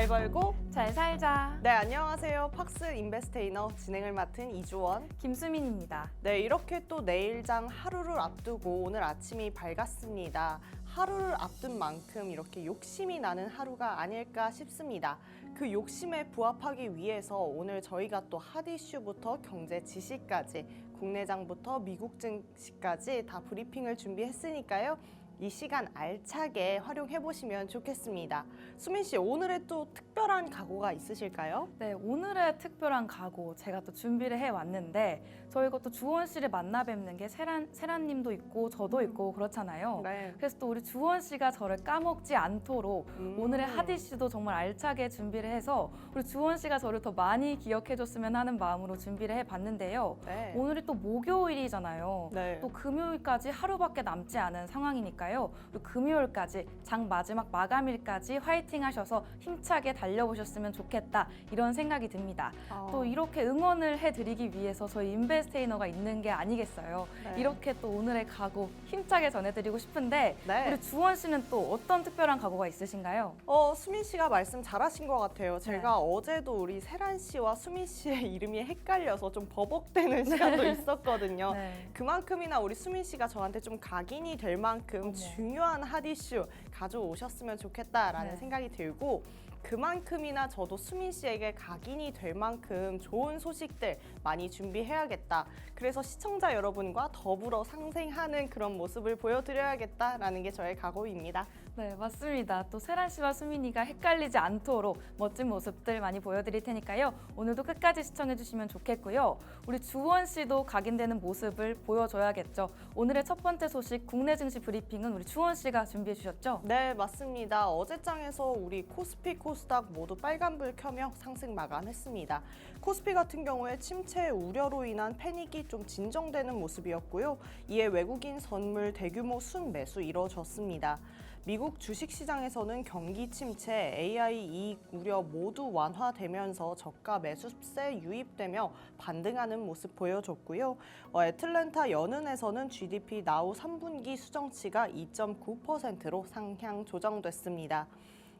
잘 벌고 잘 살자. 네, 안녕하세요. 팍스 인베스테이너 진행을 맡은 이주원 김수민입니다. 네, 이렇게 또 내일장 하루를 앞두고 오늘 아침이 밝았습니다. 하루를 앞둔 만큼 이렇게 욕심이 나는 하루가 아닐까 싶습니다. 그 욕심에 부합하기 위해서 오늘 저희가 또 핫 이슈부터 경제 지시까지 국내장부터 미국 증시까지 다 브리핑을 준비했으니까요. 이 시간 알차게 활용해 보시면 좋겠습니다. 수민 씨, 오늘의 또 특별한 각오가 있으실까요? 네, 오늘의 특별한 각오 제가 또 준비를 해왔는데 저희가 또 주원 씨를 만나 뵙는 게 세란님도 있고 저도 있고 그렇잖아요. 네. 그래서 또 우리 주원 씨가 저를 까먹지 않도록 오늘의 핫 이슈도 정말 알차게 준비를 해서 우리 주원 씨가 저를 더 많이 기억해줬으면 하는 마음으로 준비를 해봤는데요. 네. 오늘이 또 목요일이잖아요. 네. 또 금요일까지 하루밖에 남지 않은 상황이니까요. 또 금요일까지 장 마지막 마감일까지 화이팅 하셔서 힘차게 달려보셨으면 좋겠다 이런 생각이 듭니다. 또 이렇게 응원을 해드리기 위해서 저희 인베스테이너가 있는 게 아니겠어요. 네. 이렇게 또 오늘의 각오 힘차게 전해드리고 싶은데 네. 우리 주원 씨는 또 어떤 특별한 각오가 있으신가요? 수민 씨가 말씀 잘하신 것 같아요. 제가 어제도 우리 세란 씨와 수민 씨의 이름이 헷갈려서 좀 버벅대는 시간도 있었거든요. 네. 그만큼이나 우리 수민 씨가 저한테 좀 각인이 될 만큼 중요한 핫 이슈 가져오셨으면 좋겠다라는 네. 생각이 들고 그만큼이나 저도 수민 씨에게 각인이 될 만큼 좋은 소식들 많이 준비해야겠다. 그래서 시청자 여러분과 더불어 상생하는 그런 모습을 보여드려야겠다라는 게 저의 각오입니다. 네, 맞습니다. 또 세란 씨와 수민이가 헷갈리지 않도록 멋진 모습들 많이 보여드릴 테니까요. 오늘도 끝까지 시청해주시면 좋겠고요. 우리 주원 씨도 각인되는 모습을 보여줘야겠죠. 오늘의 첫 번째 소식 국내 증시 브리핑은 우리 주원 씨가 준비해 주셨죠? 네, 맞습니다. 어제장에서 우리 코스피, 코스닥 모두 빨간불 켜며 상승 마감했습니다. 코스피 같은 경우에 침체 우려로 인한 패닉이 좀 진정되는 모습이었고요. 이에 외국인 선물 대규모 순매수 이뤄졌습니다. 미국 주식시장에서는 경기 침체, AI 이익 우려 모두 완화되면서 저가 매수세 유입되며 반등하는 모습 보여줬고요. 애틀랜타 연은에서는 GDP 나후 3분기 수정치가 2.9%로 상향 조정됐습니다.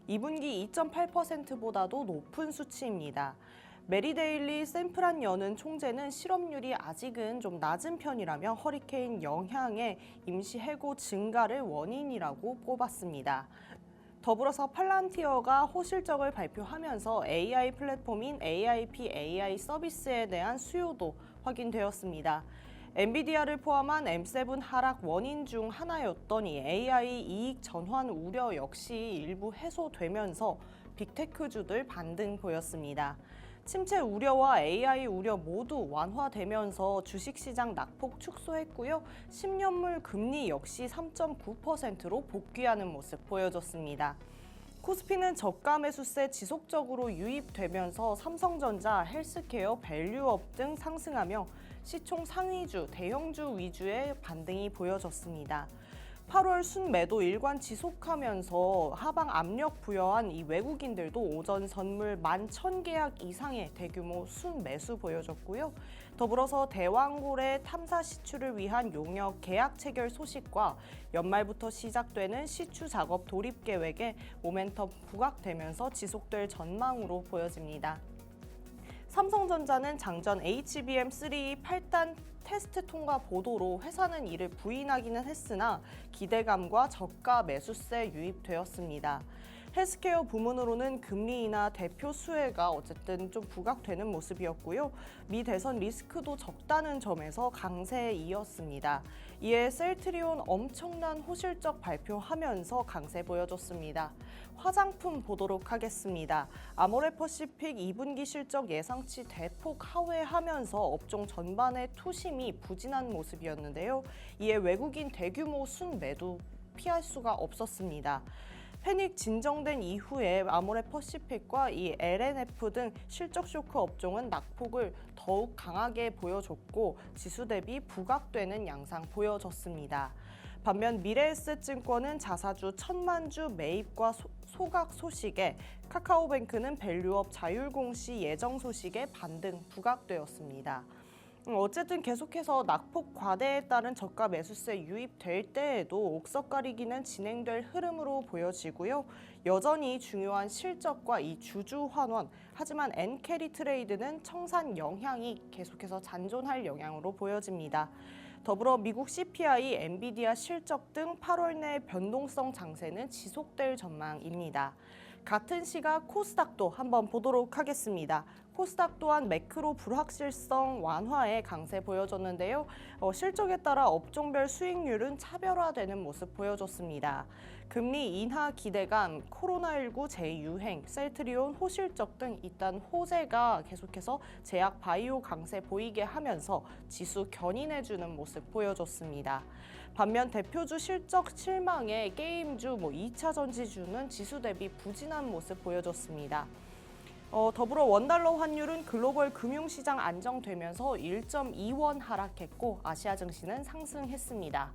2분기 2.8%보다도 높은 수치입니다. 메리데일리 샌프란 연은 총재는 실업률이 아직은 좀 낮은 편이라며 허리케인 영향의 임시 해고 증가를 원인이라고 꼽았습니다. 더불어서 팔란티어가 호실적을 발표하면서 AI 플랫폼인 AIP AI 서비스에 대한 수요도 확인되었습니다. 엔비디아를 포함한 M7 하락 원인 중 하나였더니 AI 이익 전환 우려 역시 일부 해소되면서 빅테크주들 반등 보였습니다. 침체 우려와 AI 우려 모두 완화되면서 주식시장 낙폭 축소했고요. 10년물 금리 역시 3.9%로 복귀하는 모습 보여줬습니다. 코스피는 저가 매수세 지속적으로 유입되면서 삼성전자, 헬스케어, 밸류업 등 상승하며 시총 상위주, 대형주 위주의 반등이 보여졌습니다. 8월 순매도 일관 지속하면서 하방 압력 부여한 이 외국인들도 오전 선물 11,000계약 이상의 대규모 순매수 보여줬고요. 더불어서 대왕고래 탐사 시추를 위한 용역 계약 체결 소식과 연말부터 시작되는 시추 작업 돌입 계획에 모멘텀 부각되면서 지속될 전망으로 보여집니다. 삼성전자는 장전 HBM3 8단 테스트 통과 보도로 회사는 이를 부인하기는 했으나 기대감과 저가 매수세 유입되었습니다. 헬스케어 부문으로는 금리 인하 대표 수혜가 어쨌든 좀 부각되는 모습이었고요. 미 대선 리스크도 적다는 점에서 강세에 이었습니다. 이에 셀트리온 엄청난 호실적 발표하면서 강세 보여줬습니다. 화장품 보도록 하겠습니다. 아모레퍼시픽 2분기 실적 예상치 대폭 하회하면서 업종 전반의 투심이 부진한 모습이었는데요. 이에 외국인 대규모 순매도 피할 수가 없었습니다. 패닉 진정된 이후에 아모레퍼시픽과 이 LNF 등 실적 쇼크 업종은 낙폭을 더욱 강하게 보여줬고 지수 대비 부각되는 양상 보여졌습니다. 반면 미래에셋증권은 자사주 1,000만주 매입과 소각 소식에 카카오뱅크는 밸류업 자율공시 예정 소식에 반등 부각되었습니다. 어쨌든 계속해서 낙폭 과대에 따른 저가 매수세 유입될 때에도 옥석 가리기는 진행될 흐름으로 보여지고요. 여전히 중요한 실적과 이 주주 환원, 하지만 엔캐리 트레이드는 청산 영향이 계속해서 잔존할 영향으로 보여집니다. 더불어 미국 CPI, 엔비디아 실적 등 8월 내 변동성 장세는 지속될 전망입니다. 같은 시각 코스닥도 한번 보도록 하겠습니다. 코스닥 또한 매크로 불확실성 완화에 강세 보여줬는데요. 실적에 따라 업종별 수익률은 차별화되는 모습 보여줬습니다. 금리 인하 기대감, 코로나19 재유행, 셀트리온 호실적 등 일단 호재가 계속해서 제약 바이오 강세 보이게 하면서 지수 견인해주는 모습 보여줬습니다. 반면 대표주 실적 실망에 게임주, 2차 전지주는 지수 대비 부진한 모습 보여줬습니다. 더불어 원달러 환율은 글로벌 금융시장 안정되면서 1.2원 하락했고 아시아 증시는 상승했습니다.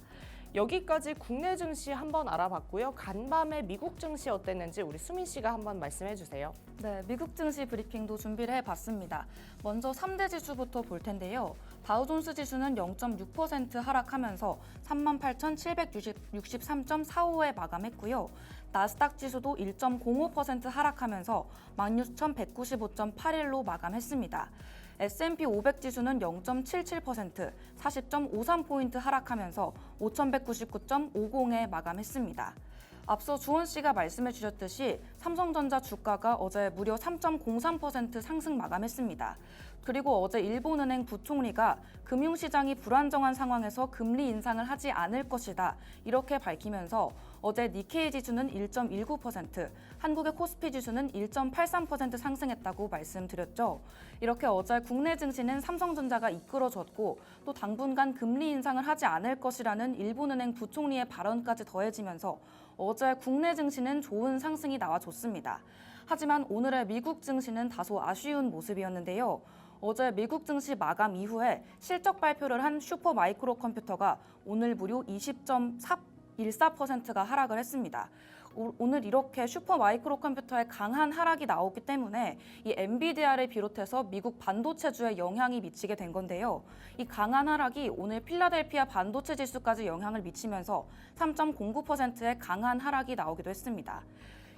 여기까지 국내 증시 한번 알아봤고요. 간밤에 미국 증시 어땠는지 우리 수민 씨가 한번 말씀해 주세요. 네, 미국 증시 브리핑도 준비를 해봤습니다. 먼저 3대 지수부터 볼 텐데요. 다우존스 지수는 0.6% 하락하면서 38,763.45에 마감했고요. 나스닥 지수도 1.05% 하락하면서 16,195.81로 마감했습니다. S&P 500 지수는 0.77%, 40.53포인트 하락하면서 5,199.50에 마감했습니다. 앞서 주원 씨가 말씀해 주셨듯이 삼성전자 주가가 어제 무려 3.03% 상승 마감했습니다. 그리고 어제 일본은행 부총리가 금융시장이 불안정한 상황에서 금리 인상을 하지 않을 것이다 이렇게 밝히면서 어제 니케이 지수는 1.19%, 한국의 코스피 지수는 1.83% 상승했다고 말씀드렸죠. 이렇게 어제 국내 증시는 삼성전자가 이끌어줬고 또 당분간 금리 인상을 하지 않을 것이라는 일본은행 부총리의 발언까지 더해지면서 어제 국내 증시는 좋은 상승이 나와줬습니다. 하지만 오늘의 미국 증시는 다소 아쉬운 모습이었는데요. 어제 미국 증시 마감 이후에 실적 발표를 한 슈퍼 마이크로 컴퓨터가 오늘 무려 20.14%가 하락을 했습니다. 오늘 이렇게 슈퍼 마이크로 컴퓨터의 강한 하락이 나오기 때문에 이 엔비디아를 비롯해서 미국 반도체주에 영향이 미치게 된 건데요. 이 강한 하락이 오늘 필라델피아 반도체 지수까지 영향을 미치면서 3.09%의 강한 하락이 나오기도 했습니다.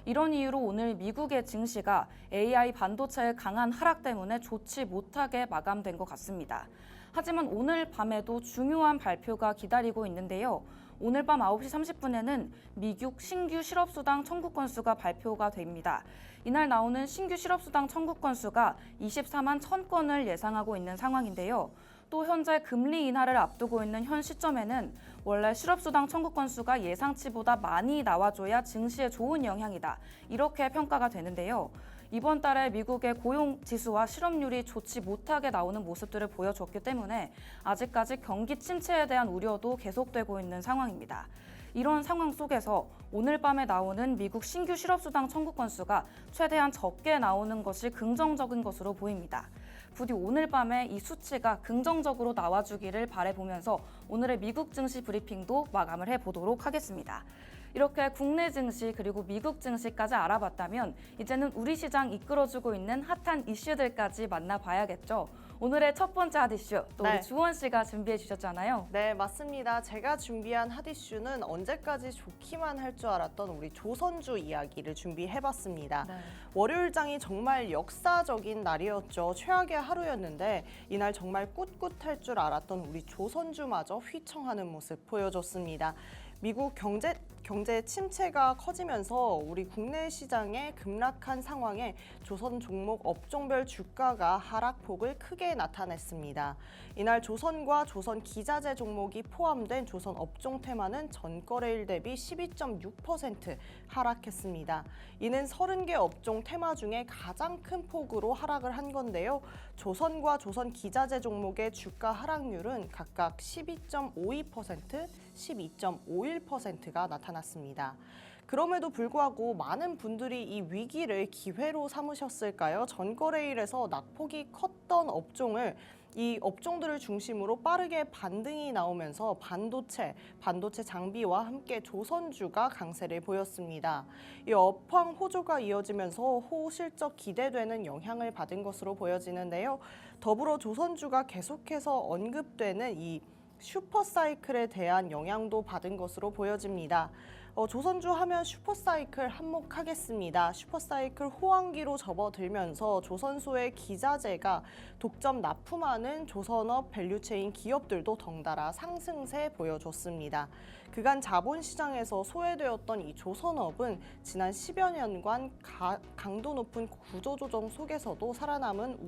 이런 이유로 오늘 미국의 증시가 AI 반도체의 강한 하락 때문에 좋지 못하게 마감된 것 같습니다. 하지만 오늘 밤에도 중요한 발표가 기다리고 있는데요. 오늘 밤 9시 30분에는 미국 신규 실업수당 청구 건수가 발표가 됩니다. 이날 나오는 신규 실업수당 청구 건수가 24만 1000건을 예상하고 있는 상황인데요. 또 현재 금리 인하를 앞두고 있는 현 시점에는 원래 실업수당 청구 건수가 예상치보다 많이 나와줘야 증시에 좋은 영향이다. 이렇게 평가가 되는데요. 이번 달에 미국의 고용지수와 실업률이 좋지 못하게 나오는 모습들을 보여줬기 때문에 아직까지 경기 침체에 대한 우려도 계속되고 있는 상황입니다. 이런 상황 속에서 오늘 밤에 나오는 미국 신규 실업수당 청구 건수가 최대한 적게 나오는 것이 긍정적인 것으로 보입니다. 부디 오늘 밤에 이 수치가 긍정적으로 나와주기를 바라보면서 오늘의 미국 증시 브리핑도 마감을 해보도록 하겠습니다. 이렇게 국내 증시 그리고 미국 증시까지 알아봤다면 이제는 우리 시장 이끌어주고 있는 핫한 이슈들까지 만나봐야겠죠. 오늘의 첫 번째 핫 이슈 또 우리 주원 씨가 준비해 주셨잖아요. 네, 맞습니다. 제가 준비한 핫 이슈는 언제까지 좋기만 할 줄 알았던 우리 조선주 이야기를 준비해봤습니다. 네. 월요일장이 정말 역사적인 날이었죠. 최악의 하루였는데 이날 정말 꿋꿋할 줄 알았던 우리 조선주마저 휘청하는 모습 보여줬습니다. 미국 경제 침체가 커지면서 우리 국내 시장의 급락한 상황에 조선 종목 업종별 주가가 하락폭을 크게 나타냈습니다. 이날 조선과 조선 기자재 종목이 포함된 조선 업종 테마는 전거래일 대비 12.6% 하락했습니다. 이는 30개 업종 테마 중에 가장 큰 폭으로 하락을 한 건데요. 조선과 조선 기자재 종목의 주가 하락률은 각각 12.52%, 12.51%가 나타났습니다. 그럼에도 불구하고 많은 분들이 이 위기를 기회로 삼으셨을까요? 전거래일에서 낙폭이 컸던 업종을 이 업종들을 중심으로 빠르게 반등이 나오면서 반도체 장비와 함께 조선주가 강세를 보였습니다. 이 업황 호조가 이어지면서 호실적 기대되는 영향을 받은 것으로 보여지는데요. 더불어 조선주가 계속해서 언급되는 이 슈퍼사이클에 대한 영향도 받은 것으로 보여집니다. 조선주 하면 슈퍼사이클 한몫하겠습니다. 슈퍼사이클 호황기로 접어들면서 조선소의 기자재가 독점 납품하는 조선업 밸류체인 기업들도 덩달아 상승세 보여줬습니다. 그간 자본시장에서 소외되었던 이 조선업은 지난 10여 년간 강도 높은 구조조정 속에서도 살아남은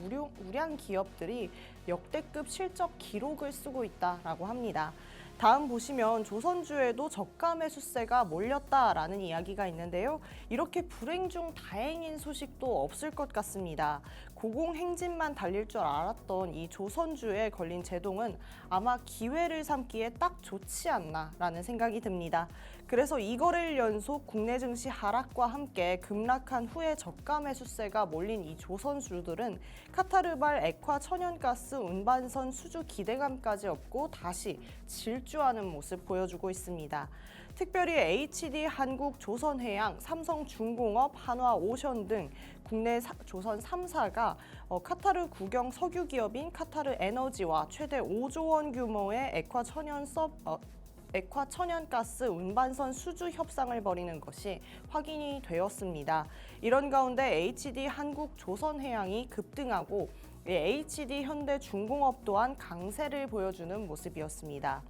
우량 기업들이 역대급 실적 기록을 쓰고 있다라고 합니다. 다음 보시면 조선주에도 저가 매수세가 몰렸다라는 이야기가 있는데요. 이렇게 불행 중 다행인 소식도 없을 것 같습니다. 고공행진만 달릴 줄 알았던 이 조선주에 걸린 제동은 아마 기회를 삼기에 딱 좋지 않나라는 생각이 듭니다. 그래서 이거래일 연속 국내 증시 하락과 함께 급락한 후에 저가 매수세가 몰린 이 조선주들은 카타르발 액화 천연가스 운반선 수주 기대감까지 없고 다시 질주하는 모습 보여주고 있습니다. 특별히 HD 한국, 조선해양, 삼성중공업, 한화오션 등 국내 조선 3사가 카타르 국영 석유 기업인 카타르 에너지와 최대 5조 원 규모의 액화 천연가스 운반선 수주 협상을 벌이는 것이 확인이 되었습니다. 이런 가운데 HD 한국, 조선해양이 급등하고 HD 현대중공업 또한 강세를 보여주는 모습이었습니다.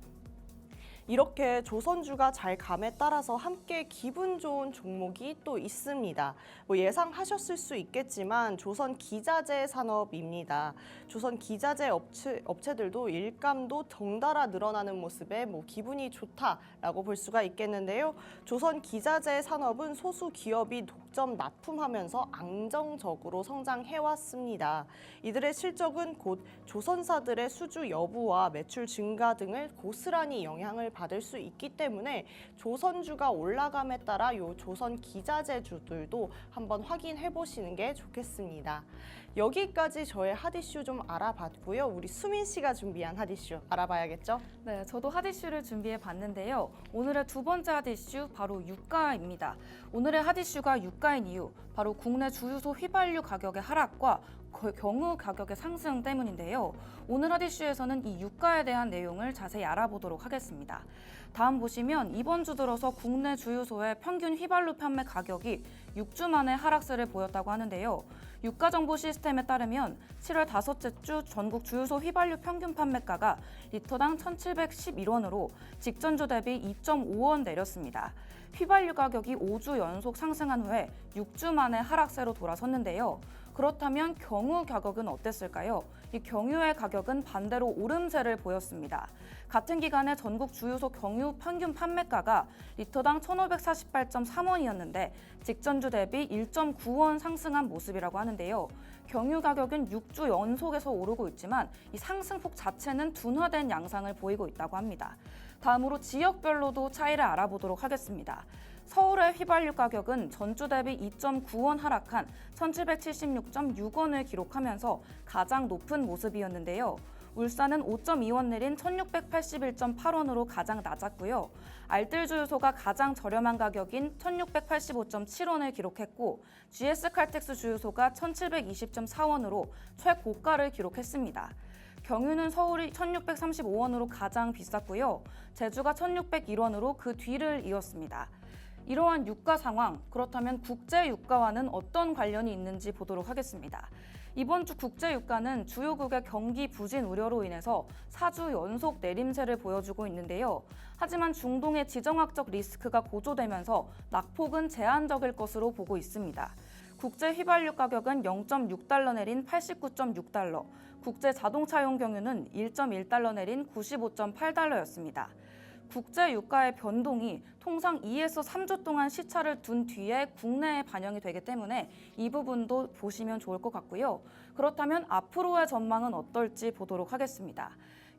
이렇게 조선주가 잘 감에 따라서 함께 기분 좋은 종목이 또 있습니다. 예상하셨을 수 있겠지만 조선 기자재 산업입니다. 조선 기자재 업체들도 일감도 덩달아 늘어나는 모습에 기분이 좋다라고 볼 수가 있겠는데요. 조선 기자재 산업은 소수 기업이 독점 납품하면서 안정적으로 성장해왔습니다. 이들의 실적은 곧 조선사들의 수주 여부와 매출 증가 등을 고스란히 영향을 받을 수 있기 때문에 조선주가 올라감에 따라 요 조선 기자재주들도 한번 확인해 보시는 게 좋겠습니다. 여기까지 저의 핫이슈 좀 알아봤고요. 우리 수민 씨가 준비한 핫이슈 알아봐야겠죠? 네, 저도 핫이슈를 준비해 봤는데요. 오늘의 두 번째 핫이슈 바로 유가입니다. 오늘의 핫이슈가 유가인 이유, 바로 국내 주유소 휘발유 가격의 하락과 경유 가격의 상승 때문인데요. 오늘 핫이슈에서는 이 유가에 대한 내용을 자세히 알아보도록 하겠습니다. 다음 보시면 이번 주 들어서 국내 주유소의 평균 휘발유 판매 가격이 6주 만에 하락세를 보였다고 하는데요. 유가정보 시스템에 따르면 7월 다섯째 주 전국 주유소 휘발유 평균 판매가가 리터당 1,711원으로 직전주 대비 2.5원 내렸습니다. 휘발유 가격이 5주 연속 상승한 후에 6주 만에 하락세로 돌아섰는데요. 그렇다면 경유 가격은 어땠을까요? 이 경유의 가격은 반대로 오름세를 보였습니다. 같은 기간에 전국 주유소 경유 평균 판매가가 리터당 1,548.3원이었는데 직전주 대비 1.9원 상승한 모습이라고 하는데요. 경유 가격은 6주 연속에서 오르고 있지만 이 상승폭 자체는 둔화된 양상을 보이고 있다고 합니다. 다음으로 지역별로도 차이를 알아보도록 하겠습니다. 서울의 휘발유 가격은 전주 대비 2.9원 하락한 1,776.6원을 기록하면서 가장 높은 모습이었는데요. 울산은 5.2원 내린 1,681.8원으로 가장 낮았고요. 알뜰 주유소가 가장 저렴한 가격인 1,685.7원을 기록했고 GS 칼텍스 주유소가 1,720.4원으로 최고가를 기록했습니다. 경유는 서울이 1,635원으로 가장 비쌌고요. 제주가 1,601원으로 그 뒤를 이었습니다. 이러한 유가 상황, 그렇다면 국제 유가와는 어떤 관련이 있는지 보도록 하겠습니다. 이번 주 국제 유가는 주요국의 경기 부진 우려로 인해서 4주 연속 내림세를 보여주고 있는데요. 하지만 중동의 지정학적 리스크가 고조되면서 낙폭은 제한적일 것으로 보고 있습니다. 국제 휘발유 가격은 0.6달러 내린 89.6달러, 국제 자동차용 경유는 1.1달러 내린 95.8달러였습니다. 국제 유가의 변동이 통상 2에서 3주 동안 시차를 둔 뒤에 국내에 반영이 되기 때문에 이 부분도 보시면 좋을 것 같고요. 그렇다면 앞으로의 전망은 어떨지 보도록 하겠습니다.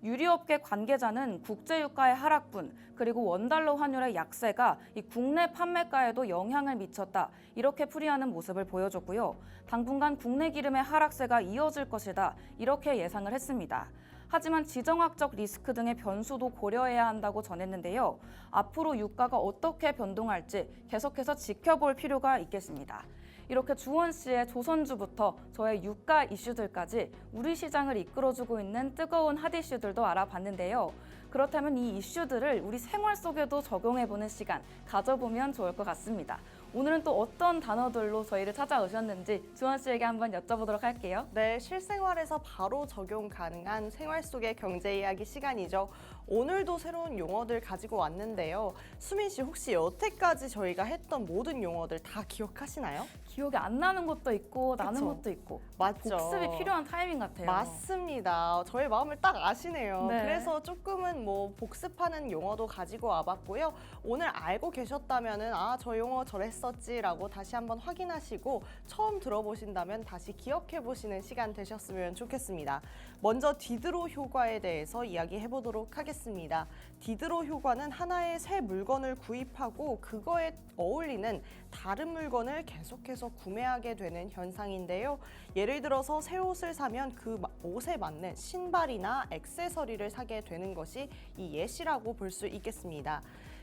유리업계 관계자는 국제유가의 하락분 그리고 원달러 환율의 약세가 이 국내 판매가에도 영향을 미쳤다. 이렇게 풀이하는 모습을 보여줬고요. 당분간 국내 기름의 하락세가 이어질 것이다. 이렇게 예상을 했습니다. 하지만 지정학적 리스크 등의 변수도 고려해야 한다고 전했는데요. 앞으로 유가가 어떻게 변동할지 계속해서 지켜볼 필요가 있겠습니다. 이렇게 주원 씨의 조선주부터 저의 유가 이슈들까지 우리 시장을 이끌어주고 있는 뜨거운 핫 이슈들도 알아봤는데요. 그렇다면 이 이슈들을 우리 생활 속에도 적용해보는 시간 가져보면 좋을 것 같습니다. 오늘은 또 어떤 단어들로 저희를 찾아오셨는지 주원 씨에게 한번 여쭤보도록 할게요. 네, 실생활에서 바로 적용 가능한 생활 속의 경제 이야기 시간이죠. 오늘도 새로운 용어들 가지고 왔는데요. 수민 씨 혹시 여태까지 저희가 했던 모든 용어들 다 기억하시나요? 기억이 안 나는 것도 있고 나는 그쵸? 것도 있고 맞죠. 복습이 필요한 타이밍 같아요. 맞습니다. 저의 마음을 딱 아시네요. 네. 그래서 조금은 뭐 복습하는 용어도 가지고 와봤고요. 오늘 알고 계셨다면은 저 용어 저랬었지라고 다시 한번 확인하시고 처음 들어보신다면 다시 기억해 보시는 시간 되셨으면 좋겠습니다. 먼저 디드로 효과에 대해서 이야기해 보도록 하겠습니다. 디드로 효과는 하나의 새 물건을 구입하고 그거에 어울리는 다른 물건을 계속해서 구매하게 되는 현상인데요. 예를 들어서 새 옷을 사면 그 옷에 맞는 신발이나 액세서리를 사게 되는 것이 이 예시라고 볼 수 있겠습니다.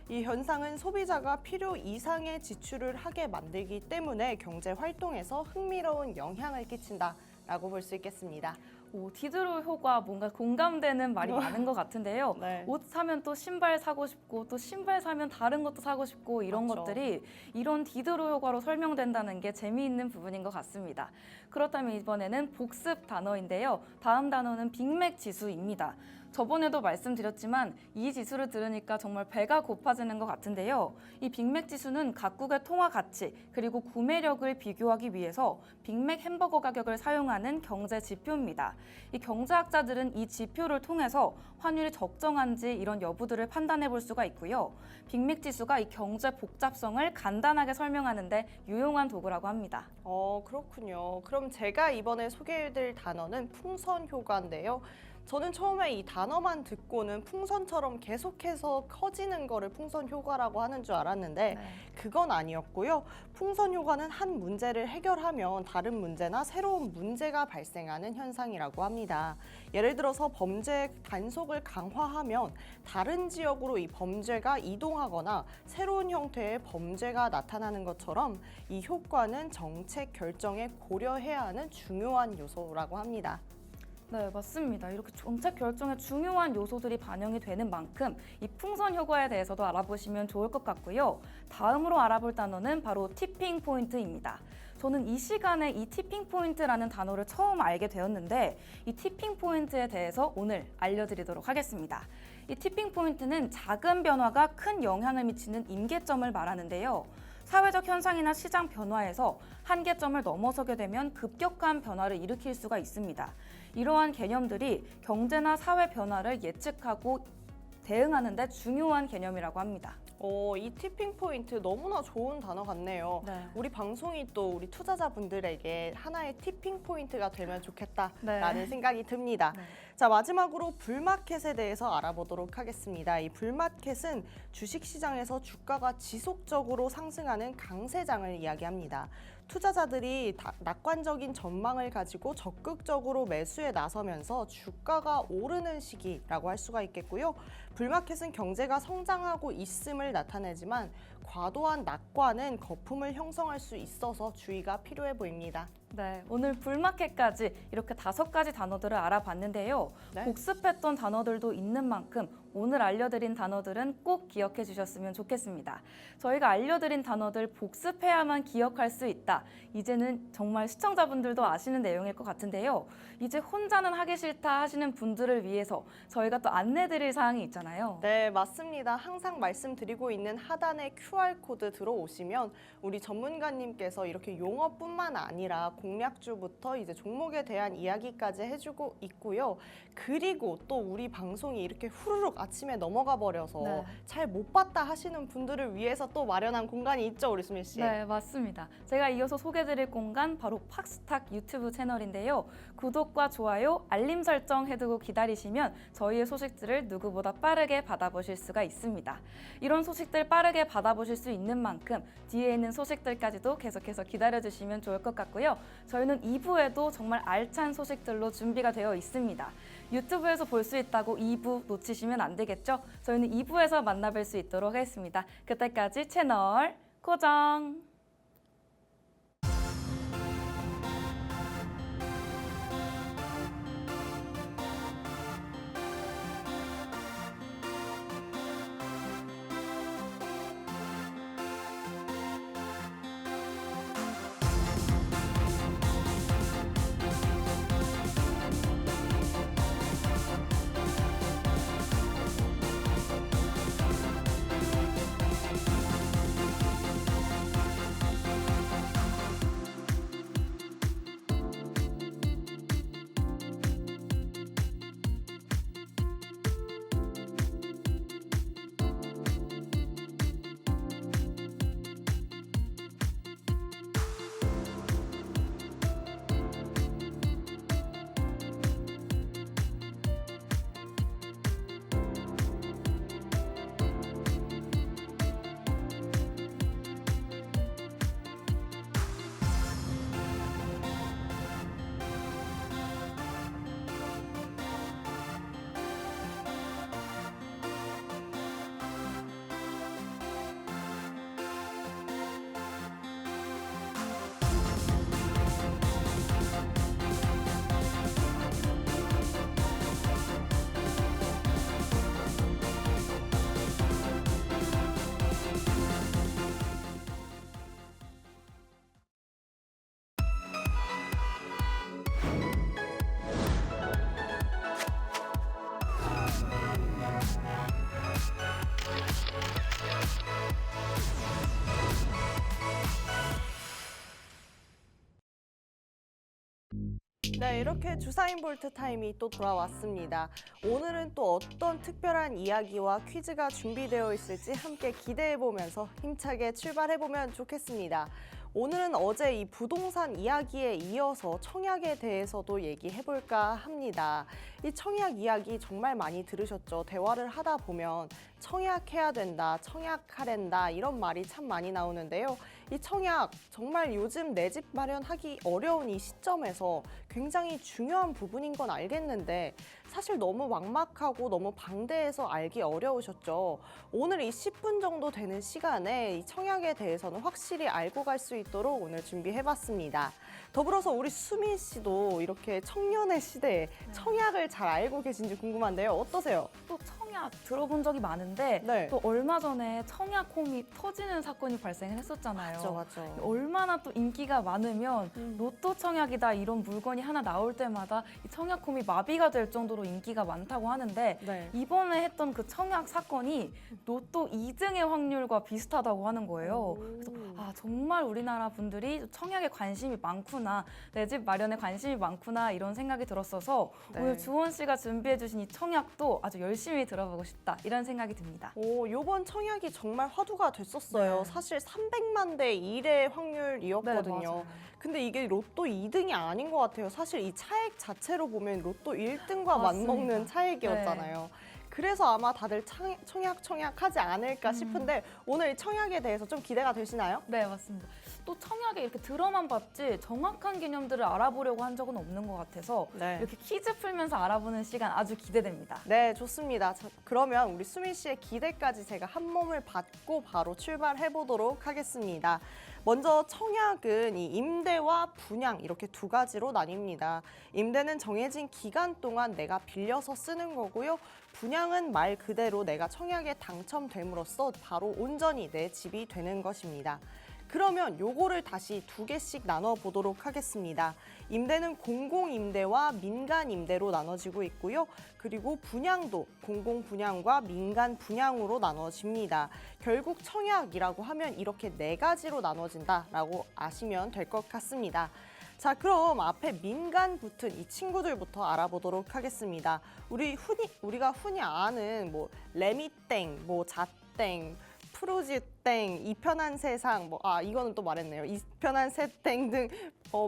이 현상은 소비자가 필요 이상의 지출을 하게 만들기 때문에 경제 활동에서 흥미로운 영향을 끼친다라고 볼 수 있겠습니다. 디드로 효과 뭔가 공감되는 말이 많은 것 같은데요. 네. 옷 사면 또 신발 사고 싶고 또 신발 사면 다른 것도 사고 싶고 이런 맞죠. 것들이 이런 디드로 효과로 설명된다는 게 재미있는 부분인 것 같습니다. 그렇다면 이번에는 복습 단어인데요. 다음 단어는 빅맥 지수입니다. 저번에도 말씀드렸지만 이 지수를 들으니까 정말 배가 고파지는 것 같은데요. 이 빅맥 지수는 각국의 통화 가치 그리고 구매력을 비교하기 위해서 빅맥 햄버거 가격을 사용하는 경제 지표입니다. 이 경제학자들은 이 지표를 통해서 환율이 적정한지 이런 여부들을 판단해 볼 수가 있고요. 빅맥 지수가 이 경제 복잡성을 간단하게 설명하는 데 유용한 도구라고 합니다. 그렇군요. 그럼 제가 이번에 소개해드릴 단어는 풍선 효과인데요. 저는 처음에 이 단어만 듣고는 풍선처럼 계속해서 커지는 거를 풍선 효과라고 하는 줄 알았는데 그건 아니었고요. 풍선 효과는 한 문제를 해결하면 다른 문제나 새로운 문제가 발생하는 현상이라고 합니다. 예를 들어서 범죄 단속을 강화하면 다른 지역으로 이 범죄가 이동하거나 새로운 형태의 범죄가 나타나는 것처럼 이 효과는 정책 결정에 고려해야 하는 중요한 요소라고 합니다. 네, 맞습니다. 이렇게 정책 결정에 중요한 요소들이 반영이 되는 만큼 이 풍선 효과에 대해서도 알아보시면 좋을 것 같고요. 다음으로 알아볼 단어는 바로 티핑 포인트입니다. 저는 이 시간에 이 티핑 포인트라는 단어를 처음 알게 되었는데 이 티핑 포인트에 대해서 오늘 알려드리도록 하겠습니다. 이 티핑 포인트는 작은 변화가 큰 영향을 미치는 임계점을 말하는데요. 사회적 현상이나 시장 변화에서 한계점을 넘어서게 되면 급격한 변화를 일으킬 수가 있습니다. 이러한 개념들이 경제나 사회 변화를 예측하고 대응하는 데 중요한 개념이라고 합니다. 이 티핑 포인트 너무나 좋은 단어 같네요. 네. 우리 방송이 또 우리 투자자분들에게 하나의 티핑 포인트가 되면 좋겠다라는 생각이 듭니다. 네. 자, 마지막으로 불마켓에 대해서 알아보도록 하겠습니다. 이 불마켓은 주식시장에서 주가가 지속적으로 상승하는 강세장을 이야기합니다. 투자자들이 낙관적인 전망을 가지고 적극적으로 매수에 나서면서 주가가 오르는 시기라고 할 수가 있겠고요. 불마켓은 경제가 성장하고 있음을 나타내지만 과도한 낙관은 거품을 형성할 수 있어서 주의가 필요해 보입니다. 네, 오늘 불마켓까지 이렇게 5가지 단어들을 알아봤는데요. 네. 복습했던 단어들도 있는 만큼 오늘 알려드린 단어들은 꼭 기억해 주셨으면 좋겠습니다. 저희가 알려드린 단어들 복습해야만 기억할 수 있다. 이제는 정말 시청자분들도 아시는 내용일 것 같은데요. 이제 혼자는 하기 싫다 하시는 분들을 위해서 저희가 또 안내드릴 사항이 있잖아요. 네, 맞습니다. 항상 말씀드리고 있는 하단에 QR코드 들어오시면 우리 전문가님께서 이렇게 용어뿐만 아니라 공략주부터 이제 종목에 대한 이야기까지 해주고 있고요. 그리고 또 우리 방송이 이렇게 후루룩 아침에 넘어가 버려서 네. 잘 못 봤다 하시는 분들을 위해서 또 마련한 공간이 있죠, 우리 수민 씨. 네, 맞습니다. 제가 이어서 소개드릴 공간 바로 팍스탁 유튜브 채널인데요. 구독과 좋아요, 알림 설정 해두고 기다리시면 저희의 소식들을 누구보다 빠르게 받아보실 수가 있습니다. 이런 소식들 빠르게 받아보실 수 있는 만큼 뒤에 있는 소식들까지도 계속해서 기다려주시면 좋을 것 같고요. 저희는 2부에도 정말 알찬 소식들로 준비가 되어 있습니다. 유튜브에서 볼 수 있다고 2부 놓치시면 안 되겠죠? 저희는 2부에서 만나뵐 수 있도록 하겠습니다. 그때까지 채널 고정! 네, 이렇게 주사인 볼트 타임이 또 돌아왔습니다. 오늘은 또 어떤 특별한 이야기와 퀴즈가 준비되어 있을지 함께 기대해보면서 힘차게 출발해보면 좋겠습니다. 오늘은 어제 이 부동산 이야기에 이어서 청약에 대해서도 얘기해볼까 합니다. 이 청약 이야기 정말 많이 들으셨죠? 대화를 하다 보면 청약해야 된다, 청약하랜다 이런 말이 참 많이 나오는데요. 이 청약 정말 요즘 내 집 마련하기 어려운 이 시점에서 굉장히 중요한 부분인 건 알겠는데 사실 너무 막막하고 너무 방대해서 알기 어려우셨죠. 오늘 이 10분 정도 되는 시간에 이 청약에 대해서는 확실히 알고 갈 수 있도록 오늘 준비해봤습니다. 더불어서 우리 수민 씨도 이렇게 청년의 시대에 청약을 잘 알고 계신지 궁금한데요. 어떠세요? 또 청약 들어본 적이 많은데 네. 또 얼마 전에 청약홈이 터지는 사건이 발생을 했었잖아요. 맞죠. 얼마나 또 인기가 많으면 로또 청약이다 이런 물건이 하나 나올 때마다 이 청약홈이 마비가 될 정도로 인기가 많다고 하는데 네. 이번에 했던 그 청약 사건이 로또 2등의 확률과 비슷하다고 하는 거예요. 그래서 정말 우리나라 분들이 청약에 관심이 많구나, 내 집 마련에 관심이 많구나 이런 생각이 들었어서 네. 오늘 주원 씨가 준비해 주신 이 청약도 아주 열심히 들어보고 싶다 이런 생각이 듭니다. 요번 청약이 정말 화두가 됐었어요. 네. 사실 300만 대 1의 확률이었거든요. 네, 맞아요. 근데 이게 로또 2등이 아닌 것 같아요. 사실 이 차액 자체로 보면 로또 1등과 맞습니다. 맞먹는 차액이었잖아요. 그래서 아마 다들 청약하지 않을까 싶은데 오늘 이 청약에 대해서 좀 기대가 되시나요? 네, 맞습니다. 또 청약에 이렇게 들어만 봤지 정확한 개념들을 알아보려고 한 적은 없는 것 같아서 네. 이렇게 퀴즈 풀면서 알아보는 시간 아주 기대됩니다. 네, 좋습니다. 그러면 우리 수민 씨의 기대까지 제가 한 몸을 받고 바로 출발해 보도록 하겠습니다. 먼저 청약은 이 임대와 분양 이렇게 두 가지로 나뉩니다. 임대는 정해진 기간 동안 내가 빌려서 쓰는 거고요. 분양은 말 그대로 내가 청약에 당첨됨으로써 바로 온전히 내 집이 되는 것입니다. 그러면 요거를 다시 두 개씩 나눠 보도록 하겠습니다. 임대는 공공임대와 민간임대로 나눠지고 있고요. 그리고 분양도 공공분양과 민간분양으로 나눠집니다. 결국 청약이라고 하면 이렇게 네 가지로 나눠진다라고 아시면 될 것 같습니다. 자, 그럼 앞에 민간 붙은 이 친구들부터 알아보도록 하겠습니다. 우리가 흔히 아는 뭐 레미땡, 뭐 자땡, 프로지땡, 이편한 세상, 이거는 또 말했네요. 이편한 세땡 등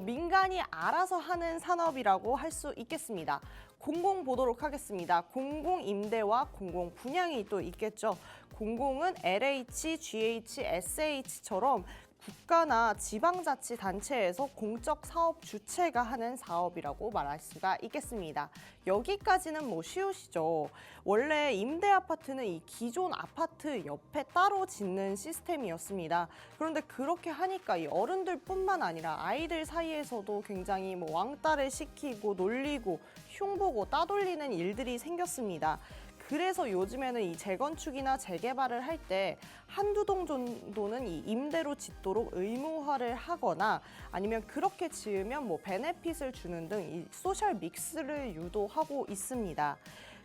민간이 알아서 하는 산업이라고 할 수 있겠습니다. 공공 보도록 하겠습니다. 공공 임대와 공공 분양이 또 있겠죠. 공공은 LH, GH, SH처럼 국가나 지방자치단체에서 공적 사업 주체가 하는 사업이라고 말할 수가 있겠습니다. 여기까지는 뭐 쉬우시죠. 원래 임대 아파트는 이 기존 아파트 옆에 따로 짓는 시스템이었습니다. 그런데 그렇게 하니까 이 어른들뿐만 아니라 아이들 사이에서도 굉장히 뭐 왕따를 시키고 놀리고 흉보고 따돌리는 일들이 생겼습니다. 그래서 요즘에는 이 재건축이나 재개발을 할 때 한두 동 정도는 이 임대로 짓도록 의무화를 하거나 아니면 그렇게 지으면 뭐 베네핏을 주는 등 이 소셜 믹스를 유도하고 있습니다.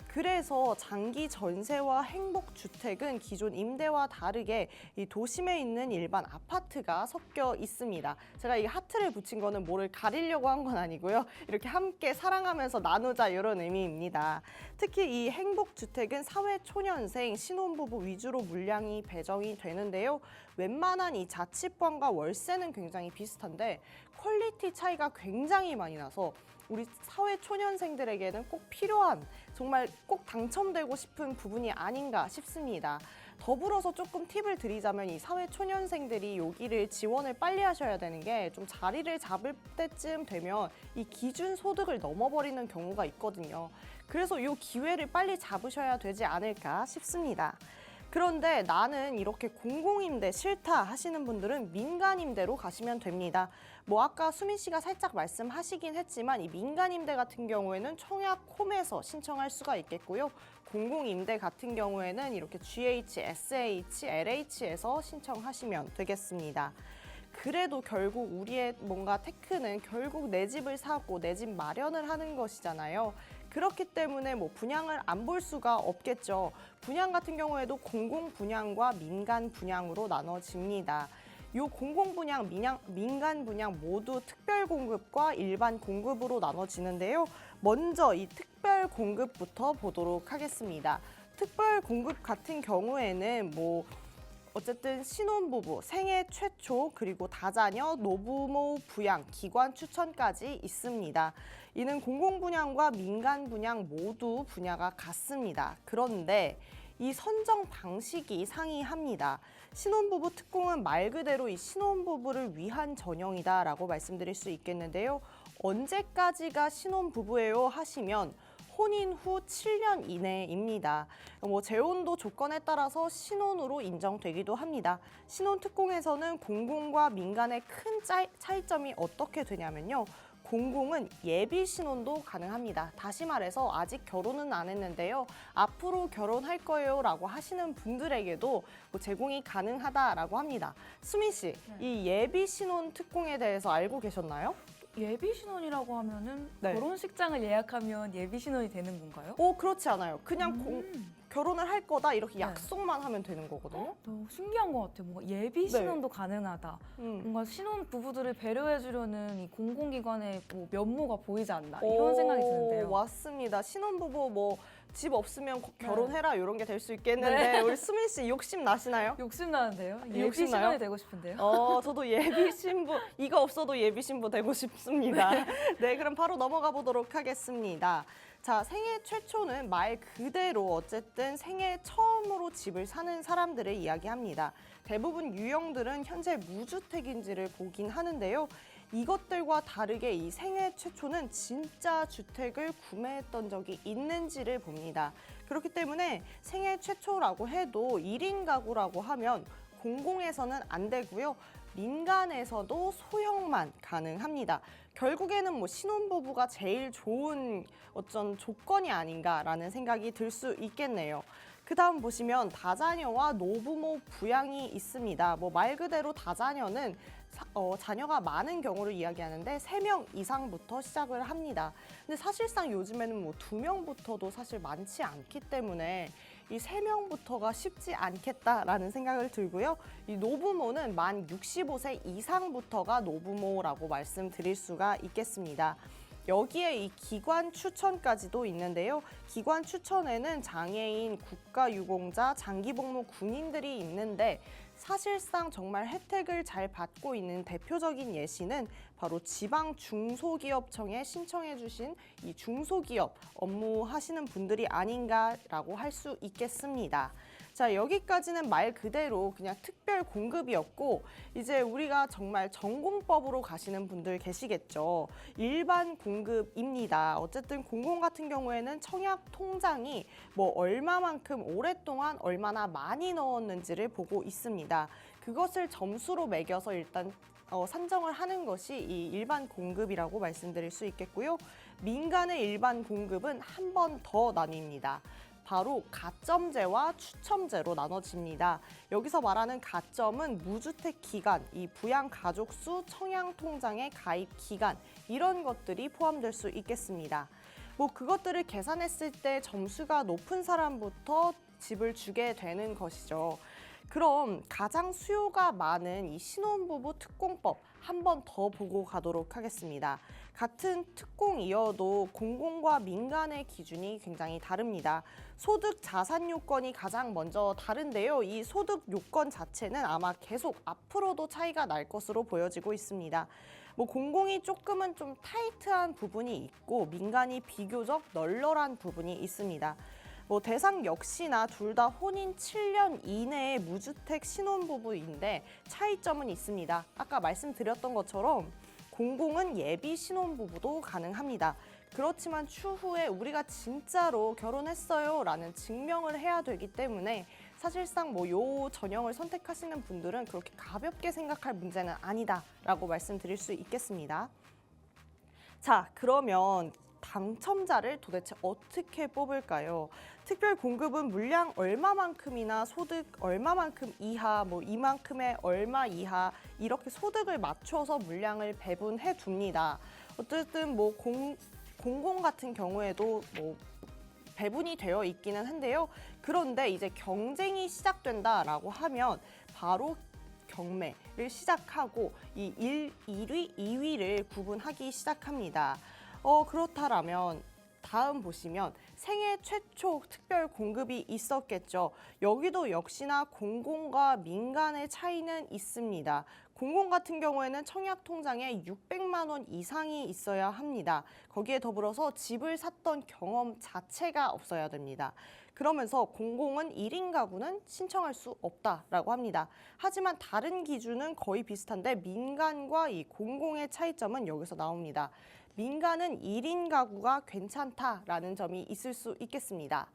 그래서 장기 전세와 행복주택은 기존 임대와 다르게 이 도심에 있는 일반 아파트가 섞여 있습니다. 제가 이 하트를 붙인 거는 뭐를 가리려고 한 건 아니고요. 이렇게 함께 사랑하면서 나누자 이런 의미입니다. 특히 이 행복주택은 사회초년생, 신혼부부 위주로 물량이 배정이 되는데요. 웬만한 이 자취방과 월세는 굉장히 비슷한데 퀄리티 차이가 굉장히 많이 나서 우리 사회초년생들에게는 꼭 필요한, 정말 꼭 당첨되고 싶은 부분이 아닌가 싶습니다. 더불어서 조금 팁을 드리자면 이 사회초년생들이 여기를 지원을 빨리 하셔야 되는 게 좀 자리를 잡을 때쯤 되면 이 기준 소득을 넘어버리는 경우가 있거든요. 그래서 이 기회를 빨리 잡으셔야 되지 않을까 싶습니다. 그런데 나는 이렇게 공공임대 싫다 하시는 분들은 민간임대로 가시면 됩니다. 뭐 아까 수민 씨가 살짝 말씀하시긴 했지만 이 민간임대 같은 경우에는 청약홈에서 신청할 수가 있겠고요. 공공임대 같은 경우에는 이렇게 GH, SH, LH에서 신청하시면 되겠습니다. 그래도 결국 우리의 뭔가 테크는 결국 내 집을 사고 내 집 마련을 하는 것이잖아요. 그렇기 때문에 뭐 분양을 안 볼 수가 없겠죠. 분양 같은 경우에도 공공 분양과 민간 분양으로 나눠집니다. 요 공공 분양, 민간 분양 모두 특별 공급과 일반 공급으로 나눠지는데요. 먼저 이 특별 공급부터 보도록 하겠습니다. 특별 공급 같은 경우에는 뭐 어쨌든 신혼부부, 생애 최초, 그리고 다자녀, 노부모 부양, 기관 추천까지 있습니다. 이는 공공분양과 민간분양 모두 분야가 같습니다. 그런데 이 선정 방식이 상이합니다. 신혼부부 특공은 말 그대로 이 신혼부부를 위한 전형이다라고 말씀드릴 수 있겠는데요. 언제까지가 신혼부부예요 하시면 혼인 후 7년 이내입니다. 뭐 재혼도 조건에 따라서 신혼으로 인정되기도 합니다. 신혼 특공에서는 공공과 민간의 큰 차이점이 어떻게 되냐면요. 공공은 예비 신혼도 가능합니다. 다시 말해서 아직 결혼은 안 했는데요. 앞으로 결혼할 거예요 라고 하시는 분들에게도 뭐 제공이 가능하다라고 합니다. 수민 씨, 이 예비 신혼 특공에 대해서 알고 계셨나요? 예비 신혼이라고 하면은 네. 결혼식장을 예약하면 예비 신혼이 되는 건가요? 그렇지 않아요. 그냥 결혼을 할 거다 이렇게 네. 약속만 하면 되는 거거든요. 너무 신기한 것 같아요. 뭔가 예비 네. 신혼도 가능하다. 뭔가 신혼 부부들을 배려해주려는 이 공공기관의 뭐 면모가 보이지 않나 이런 생각이 드는데요. 맞습니다. 신혼부부 뭐 집 없으면 결혼해라 이런 게 될 수 있겠는데 우리 수민 씨 욕심 나시나요? 욕심 나는데요. 예비 욕심 나요? 신혼이 되고 싶은데요. 저도 예비 신부, 이거 없어도 예비 신부 되고 싶습니다. 네, 그럼 바로 넘어가 보도록 하겠습니다. 자, 생애 최초는 말 그대로 어쨌든 생애 처음으로 집을 사는 사람들을 이야기합니다. 대부분 유형들은 현재 무주택인지를 보긴 하는데요. 이것들과 다르게 이 생애 최초는 진짜 주택을 구매했던 적이 있는지를 봅니다. 그렇기 때문에 생애 최초라고 해도 1인 가구라고 하면 공공에서는 안 되고요. 민간에서도 소형만 가능합니다. 결국에는 뭐 신혼부부가 제일 좋은 어떤 조건이 아닌가라는 생각이 들 수 있겠네요. 그 다음 보시면 다자녀와 노부모 부양이 있습니다. 뭐 말 그대로 다자녀는 자녀가 많은 경우를 이야기하는데 3명 이상부터 시작을 합니다. 근데 사실상 요즘에는 뭐 2명부터도 사실 많지 않기 때문에 이 3명부터가 쉽지 않겠다라는 생각을 들고요. 이 노부모는 만 65세 이상부터가 노부모라고 말씀드릴 수가 있겠습니다. 여기에 이 기관 추천까지도 있는데요. 기관 추천에는 장애인, 국가유공자, 장기복무 군인들이 있는데 사실상 정말 혜택을 잘 받고 있는 대표적인 예시는 바로 지방중소기업청에 신청해 주신 이 중소기업 업무하시는 분들이 아닌가라고 할 수 있겠습니다. 자, 여기까지는 말 그대로 그냥 특별 공급이었고 이제 우리가 정말 전공법으로 가시는 분들 계시겠죠. 일반 공급입니다. 어쨌든 공공 같은 경우에는 청약 통장이 뭐 얼마만큼 오랫동안 얼마나 많이 넣었는지를 보고 있습니다. 그것을 점수로 매겨서 일단 산정을 하는 것이 이 일반 공급이라고 말씀드릴 수 있겠고요. 민간의 일반 공급은 한 번 더 나뉩니다. 바로 가점제와 추첨제로 나눠집니다. 여기서 말하는 가점은 무주택 기간, 이 부양 가족 수, 청약 통장의 가입 기간 이런 것들이 포함될 수 있겠습니다. 뭐 그것들을 계산했을 때 점수가 높은 사람부터 집을 주게 되는 것이죠. 그럼 가장 수요가 많은 이 신혼부부 특공법 한 번 더 보고 가도록 하겠습니다. 같은 특공이어도 공공과 민간의 기준이 굉장히 다릅니다. 소득 자산 요건이 가장 먼저 다른데요. 이 소득 요건 자체는 아마 계속 앞으로도 차이가 날 것으로 보여지고 있습니다. 뭐 공공이 조금은 좀 타이트한 부분이 있고 민간이 비교적 널널한 부분이 있습니다. 뭐 대상 역시나 둘 다 혼인 7년 이내의 무주택 신혼부부인데 차이점은 있습니다. 아까 말씀드렸던 것처럼 공공은 예비 신혼부부도 가능합니다. 그렇지만 추후에 우리가 진짜로 결혼했어요 라는 증명을 해야 되기 때문에 사실상 뭐 요 전형을 선택하시는 분들은 그렇게 가볍게 생각할 문제는 아니다라고 말씀드릴 수 있겠습니다. 자, 그러면 당첨자를 도대체 어떻게 뽑을까요? 특별 공급은 물량 얼마만큼이나 소득 얼마만큼 이하, 뭐 이만큼의 얼마 이하 이렇게 소득을 맞춰서 물량을 배분해 둡니다. 어쨌든 뭐 공공 같은 경우에도 뭐 배분이 되어 있기는 한데요. 그런데 이제 경쟁이 시작된다라고 하면 바로 경매를 시작하고 이 1위, 2위를 구분하기 시작합니다. 그렇다면 다음 보시면 생애 최초 특별 공급이 있었겠죠. 여기도 역시나 공공과 민간의 차이는 있습니다. 공공 같은 경우에는 청약 통장에 600만 원 이상이 있어야 합니다. 거기에 더불어서 집을 샀던 경험 자체가 없어야 됩니다. 그러면서 공공은 1인 가구는 신청할 수 없다라고 합니다. 하지만 다른 기준은 거의 비슷한데 민간과 이 공공의 차이점은 여기서 나옵니다. 민간은 1인 가구가 괜찮다라는 점이 있을 수 있겠습니다.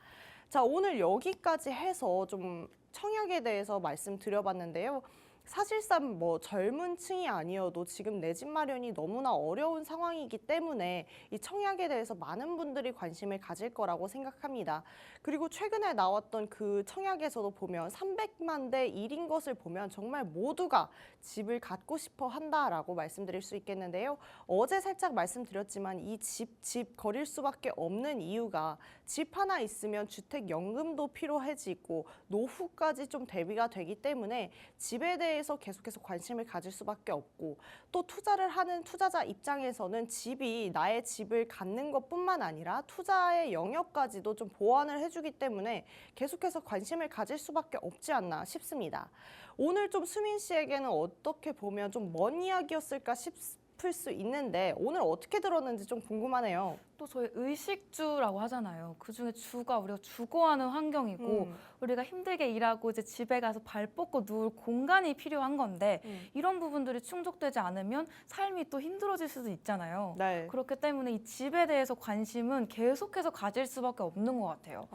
자, 오늘 여기까지 해서 좀 청약에 대해서 말씀드려봤는데요. 사실상 뭐 젊은 층이 아니어도 지금 내 집 마련이 너무나 어려운 상황이기 때문에 이 청약에 대해서 많은 분들이 관심을 가질 거라고 생각합니다. 그리고 최근에 나왔던 그 청약에서도 보면 300만 대 1인 것을 보면 정말 모두가 집을 갖고 싶어 한다라고 말씀드릴 수 있겠는데요. 어제 살짝 말씀드렸지만 이 집 거릴 수밖에 없는 이유가 집 하나 있으면 주택연금도 필요해지고 노후까지 좀 대비가 되기 때문에 집에 대해서 계속해서 관심을 가질 수밖에 없고 또 투자를 하는 투자자 입장에서는 집이 나의 집을 갖는 것뿐만 아니라 투자의 영역까지도 좀 보완을 해주기 때문에 계속해서 관심을 가질 수밖에 없지 않나 싶습니다. 오늘 좀 수민 씨에게는 어떻게 보면 좀 먼 이야기였을까 싶을 수 있는데 오늘 어떻게 들었는지 좀 궁금하네요. 또 저희 의식주라고 하잖아요. 그중에 주가 우리가 주거하는 환경이고 우리가 힘들게 일하고 이제 집에 가서 발 뻗고 누울 공간이 필요한 건데 이런 부분들이 충족되지 않으면 삶이 또 힘들어질 수도 있잖아요. 네. 그렇기 때문에 이 집에 대해서 관심은 계속해서 가질 수밖에 없는 것 같아요.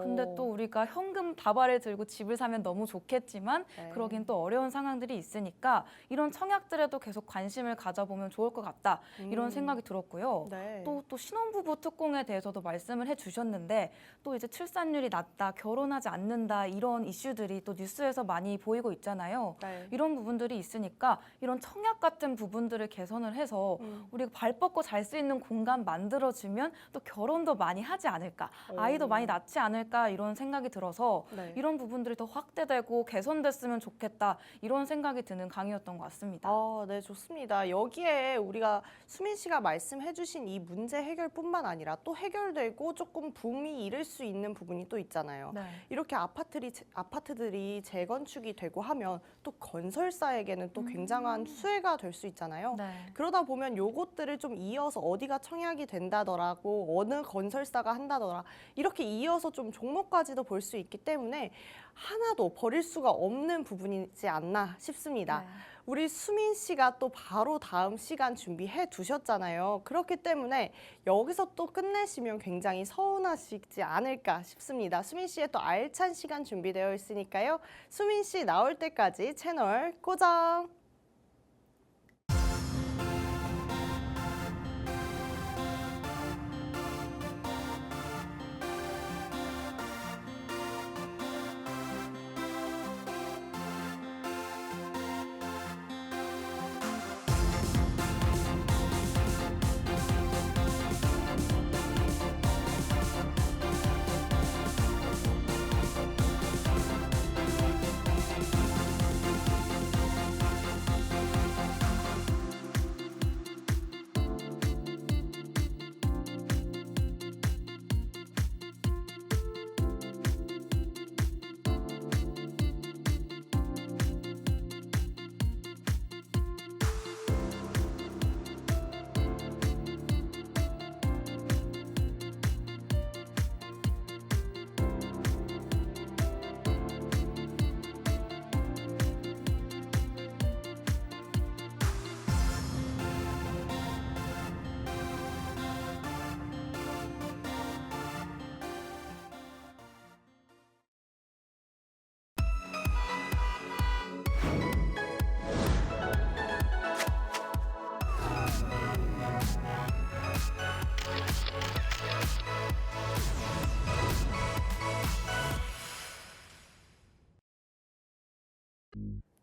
근데 또 우리가 현금 다발을 들고 집을 사면 너무 좋겠지만 네. 그러긴 또 어려운 상황들이 있으니까 이런 청약들에도 계속 관심을 가져보면 좋을 것 같다. 이런 생각이 들었고요. 네. 또 신혼 신혼부부 특공에 대해서도 말씀을 해주셨는데 또 이제 출산율이 낮다, 결혼하지 않는다 이런 이슈들이 또 뉴스에서 많이 보이고 있잖아요. 네. 이런 부분들이 있으니까 이런 청약 같은 부분들을 개선을 해서 우리가 발 뻗고 잘 수 있는 공간 만들어주면 또 결혼도 많이 하지 않을까, 아이도 많이 낳지 않을까 이런 생각이 들어서 네. 이런 부분들이 더 확대되고 개선됐으면 좋겠다 이런 생각이 드는 강의였던 것 같습니다. 네, 좋습니다. 여기에 우리가 수민 씨가 말씀해주신 이 문제 해결뿐만 아니라 또 해결되고 조금 붐이 일을 수 있는 부분이 또 있잖아요. 네. 이렇게 아파트들이 재건축이 되고 하면 또 건설사에게는 또 굉장한 수혜가 될 수 있잖아요. 네. 그러다 보면 요것들을 좀 이어서 어디가 청약이 된다더라고 어느 건설사가 한다더라 이렇게 이어서 좀 종목까지도 볼 수 있기 때문에 하나도 버릴 수가 없는 부분이지 않나 싶습니다. 네. 우리 수민 씨가 또 바로 다음 시간 준비해 두셨잖아요. 그렇기 때문에 여기서 또 끝내시면 굉장히 서운하시지 않을까 싶습니다. 수민 씨의 또 알찬 시간 준비되어 있으니까요. 수민 씨 나올 때까지 채널 고정!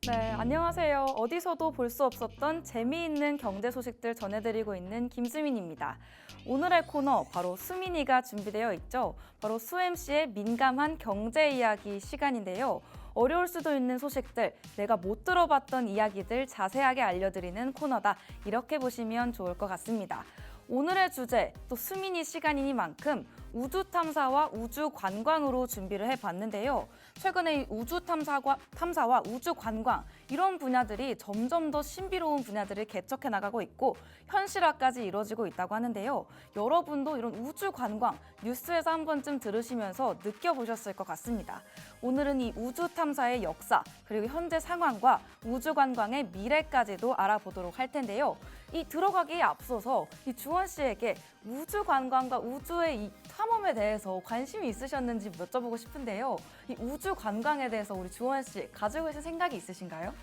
네, 안녕하세요. 어디서도 볼 수 없었던 재미있는 경제 소식들 전해드리고 있는 김수민입니다. 오늘의 코너 바로 수민이가 준비되어 있죠. 바로 수MC의 민감한 경제 이야기 시간인데요. 어려울 수도 있는 소식들, 내가 못 들어봤던 이야기들 자세하게 알려드리는 코너다. 이렇게 보시면 좋을 것 같습니다. 오늘의 주제, 또 수민이 시간이니만큼 우주 탐사와 우주 관광으로 준비를 해봤는데요. 최근에 이 우주 탐사와 우주 관광 이런 분야들이 점점 더 신비로운 분야들을 개척해 나가고 있고 현실화까지 이루어지고 있다고 하는데요. 여러분도 이런 우주 관광 뉴스에서 한 번쯤 들으시면서 느껴보셨을 것 같습니다. 오늘은 이 우주 탐사의 역사 그리고 현재 상황과 우주 관광의 미래까지도 알아보도록 할 텐데요. 이 들어가기에 앞서서 이 주원 씨에게 우주 관광과 우주의 이 탐험에 대해서 관심이 있으셨는지 여쭤보고 싶은데요. 이 우주 관광에 대해서 우리 주원 씨 가지고 계신 생각이 있으신가요?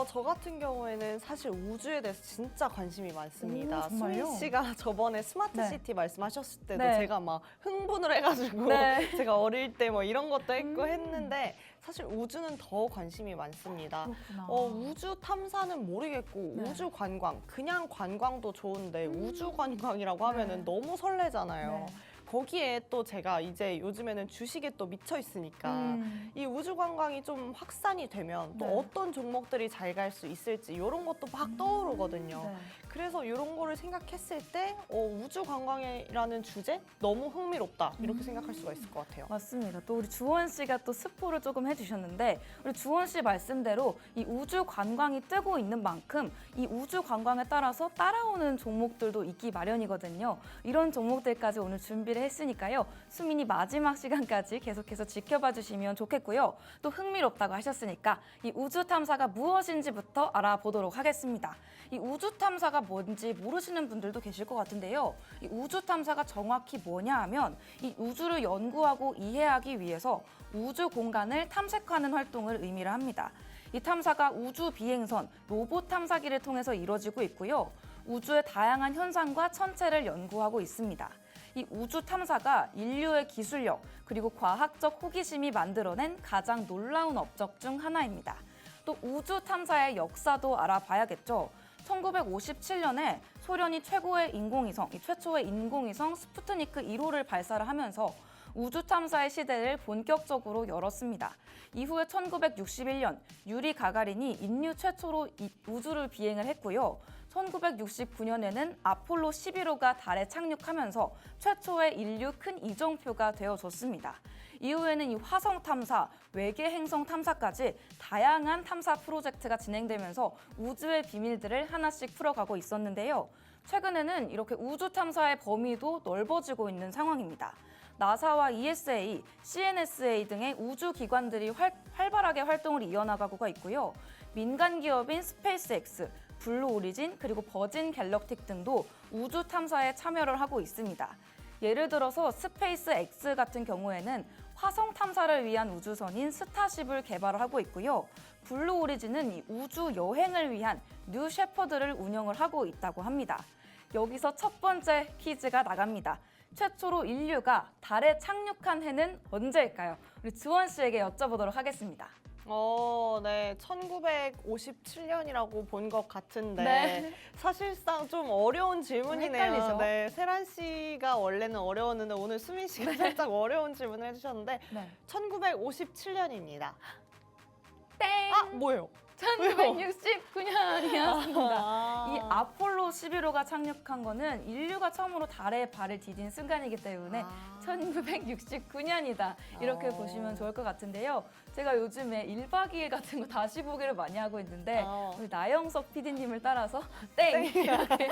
저 같은 경우에는 사실 우주에 대해서 진짜 관심이 많습니다. 오, 정말요? 수민 씨가 저번에 스마트 네. 시티 말씀하셨을 때도 네. 제가 막 흥분을 해가지고 네. 제가 어릴 때 뭐 이런 것도 했고 했는데 사실 우주는 더 관심이 많습니다. 그렇구나. 우주 탐사는 모르겠고 네. 우주 관광, 그냥 관광도 좋은데 우주 관광이라고 하면은 네. 너무 설레잖아요. 네. 거기에 또 제가 이제 요즘에는 주식에 또 미쳐 있으니까 이 우주 관광이 좀 확산이 되면 또 네. 어떤 종목들이 잘 갈 수 있을지 이런 것도 막 떠오르거든요. 네. 그래서 이런 거를 생각했을 때 우주 관광이라는 주제 너무 흥미롭다 이렇게 생각할 수가 있을 것 같아요. 맞습니다. 또 우리 주원 씨가 또 스포를 조금 해주셨는데 우리 주원 씨 말씀대로 이 우주 관광이 뜨고 있는 만큼 이 우주 관광에 따라서 따라오는 종목들도 있기 마련이거든요. 이런 종목들까지 오늘 준비를 했으니까요. 수민이 마지막 시간까지 계속해서 지켜봐 주시면 좋겠고요. 또 흥미롭다고 하셨으니까 이 우주 탐사가 무엇인지부터 알아보도록 하겠습니다. 이 우주 탐사가 뭔지 모르시는 분들도 계실 것 같은데요. 이 우주 탐사가 정확히 뭐냐 하면 이 우주를 연구하고 이해하기 위해서 우주 공간을 탐색하는 활동을 의미를 합니다. 이 탐사가 우주 비행선, 로봇 탐사기를 통해서 이루어지고 있고요. 우주의 다양한 현상과 천체를 연구하고 있습니다. 이 우주 탐사가 인류의 기술력 그리고 과학적 호기심이 만들어낸 가장 놀라운 업적 중 하나입니다. 또 우주 탐사의 역사도 알아봐야겠죠. 1957년에 소련이 최초의 인공위성 스푸트니크 1호를 발사를 하면서 우주 탐사의 시대를 본격적으로 열었습니다. 이후에 1961년 유리 가가린이 인류 최초로 우주를 비행을 했고요. 1969년에는 아폴로 11호가 달에 착륙하면서 최초의 인류 큰 이정표가 되어줬습니다. 이후에는 이 화성 탐사, 외계 행성 탐사까지 다양한 탐사 프로젝트가 진행되면서 우주의 비밀들을 하나씩 풀어가고 있었는데요. 최근에는 이렇게 우주 탐사의 범위도 넓어지고 있는 상황입니다. 나사와 ESA, CNSA 등의 우주 기관들이 활발하게 활동을 이어나가고 있고요. 민간 기업인 스페이스X, 블루 오리진, 그리고 버진 갤럭틱 등도 우주 탐사에 참여를 하고 있습니다. 예를 들어서 스페이스X 같은 경우에는 화성 탐사를 위한 우주선인 스타쉽을 개발을 하고 있고요. 블루 오리진은 이 우주 여행을 위한 뉴 셰퍼드를 운영을 하고 있다고 합니다. 여기서 첫 번째 퀴즈가 나갑니다. 최초로 인류가 달에 착륙한 해는 언제일까요? 우리 주원 씨에게 여쭤보도록 하겠습니다. 네, 1957년이라고 본 것 같은데 네. 사실상 좀 어려운 질문이네요. 헷갈리죠? 네, 세란 씨가 원래는 어려웠는데 오늘 수민 씨가 살짝 어려운 질문을 해주셨는데 네. 1957년입니다. 땡! 뭐예요? 1969년이었습니다. 이 아폴로 11호가 착륙한 거는 인류가 처음으로 달에 발을 디딘 순간이기 때문에 1969년이다. 이렇게 보시면 좋을 것 같은데요. 제가 요즘에 1박 2일 같은 거 다시 보기를 많이 하고 있는데 우리 나영석 PD님을 따라서 땡! 이렇게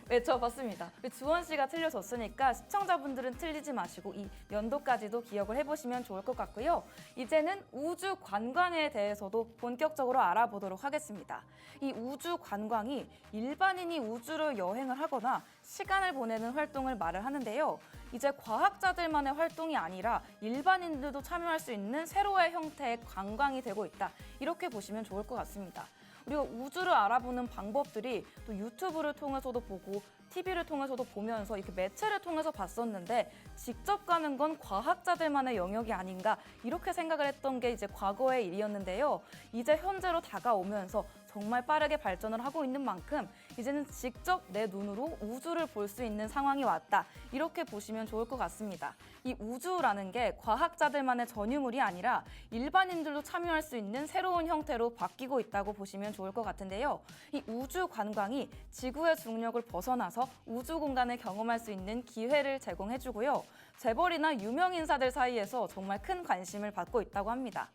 외쳐봤습니다. 주원 씨가 틀려줬으니까 시청자분들은 틀리지 마시고 이 연도까지도 기억을 해보시면 좋을 것 같고요. 이제는 우주 관광에 대해서도 본격적으로 알아보도록 하겠습니다. 이 우주 관광이 일반인이 우주를 여행을 하거나 시간을 보내는 활동을 말을 하는데요. 이제 과학자들만의 활동이 아니라 일반인들도 참여할 수 있는 새로운 형태의 관광이 되고 있다. 이렇게 보시면 좋을 것 같습니다. 우리가 우주를 알아보는 방법들이 또 유튜브를 통해서도 보고 TV를 통해서도 보면서 이렇게 매체를 통해서 봤었는데 직접 가는 건 과학자들만의 영역이 아닌가 이렇게 생각을 했던 게 이제 과거의 일이었는데요. 이제 현재로 다가오면서 정말 빠르게 발전을 하고 있는 만큼 이제는 직접 내 눈으로 우주를 볼 수 있는 상황이 왔다. 이렇게 보시면 좋을 것 같습니다. 이 우주라는 게 과학자들만의 전유물이 아니라 일반인들도 참여할 수 있는 새로운 형태로 바뀌고 있다고 보시면 좋을 것 같은데요. 이 우주 관광이 지구의 중력을 벗어나서 우주 공간을 경험할 수 있는 기회를 제공해주고요. 재벌이나 유명 인사들 사이에서 정말 큰 관심을 받고 있다고 합니다.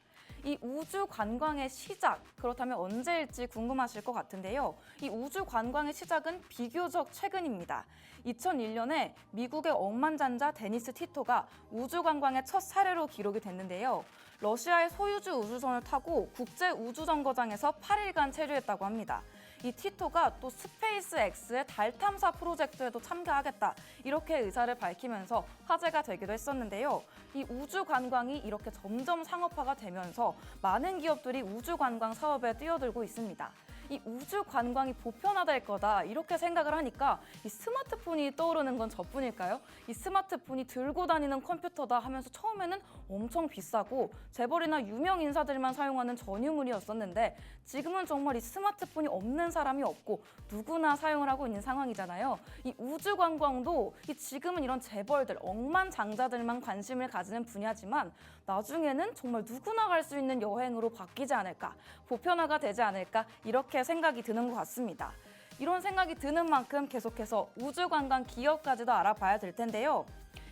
이 우주 관광의 시작, 그렇다면 언제일지 궁금하실 것 같은데요. 이 우주 관광의 시작은 비교적 최근입니다. 2001년에 미국의 억만장자 데니스 티토가 우주 관광의 첫 사례로 기록이 됐는데요. 러시아의 소유주 우주선을 타고 국제 우주정거장에서 8일간 체류했다고 합니다. 이 티토가 또 스페이스X의 달 탐사 프로젝트에도 참가하겠다 이렇게 의사를 밝히면서 화제가 되기도 했었는데요. 이 우주 관광이 이렇게 점점 상업화가 되면서 많은 기업들이 우주 관광 사업에 뛰어들고 있습니다. 이 우주 관광이 보편화될 거다 이렇게 생각을 하니까 이 스마트폰이 떠오르는 건 저뿐일까요? 이 스마트폰이 들고 다니는 컴퓨터다 하면서 처음에는 엄청 비싸고 재벌이나 유명 인사들만 사용하는 전유물이었었는데 지금은 정말 이 스마트폰이 없는 사람이 없고 누구나 사용을 하고 있는 상황이잖아요. 이 우주 관광도 지금은 이런 재벌들, 억만장자들만 관심을 가지는 분야지만 나중에는 정말 누구나 갈 수 있는 여행으로 바뀌지 않을까, 보편화가 되지 않을까 이렇게 생각이 드는 것 같습니다. 이런 생각이 드는 만큼 계속해서 우주관광 기업까지도 알아봐야 될 텐데요.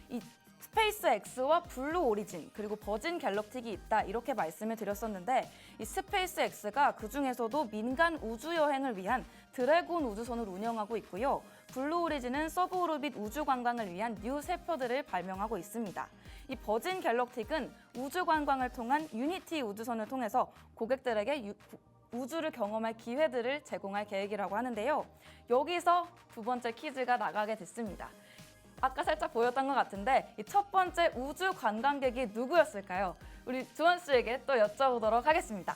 이 스페이스X와 블루 오리진 그리고 버진 갤럭틱이 있다 이렇게 말씀을 드렸었는데 이 스페이스X가 그중에서도 민간 우주 여행을 위한 드래곤 우주선을 운영하고 있고요. 블루 오리진은 서브오르빗 우주 관광을 위한 뉴 셰퍼드를 발명하고 있습니다. 이 버진 갤럭틱은 우주 관광을 통한 유니티 우주선을 통해서 고객들에게 우주를 경험할 기회들을 제공할 계획이라고 하는데요. 여기서 두 번째 퀴즈가 나가게 됐습니다. 아까 살짝 보였던 것 같은데 이 첫 번째 우주 관광객이 누구였을까요? 우리 주원 씨에게 또 여쭤보도록 하겠습니다.